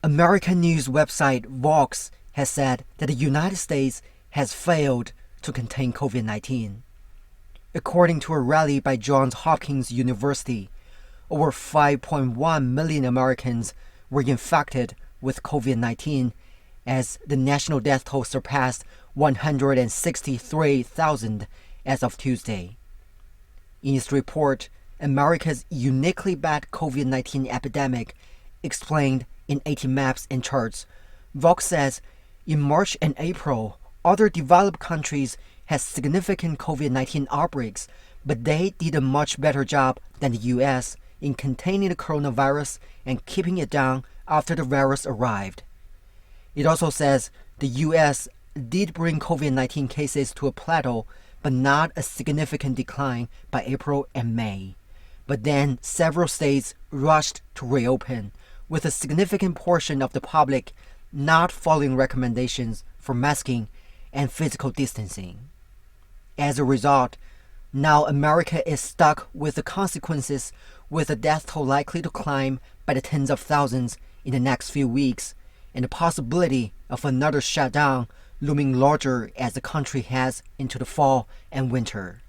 American news website Wooks has said that the United States has failed to contain COVID-19. According to a rally by Johns Hopkins University, over 5.1 million Americans were infected with COVID-19 as the national death toll surpassed 163,000 as of Tuesday. In its report, America's uniquely bad COVID-19 epidemic, explained in 18 maps and charts, Wooks says in March and April, other developed countries had significant COVID-19 outbreaks, but they did a much better job than the U.S. in containing the coronavirus and keeping it down after the virus arrived. It also says the U.S. did bring COVID-19 cases to a plateau, but not a significant decline by April and May. But then several states rushed to reopen, with a significant portion of the public not following recommendations for masking and physical distancing. As a result, now America is stuck with the consequences, with the death toll likely to climb by the tens of thousands in the next few weeks, and the possibility of another shutdown looming larger as the country heads into the fall and winter.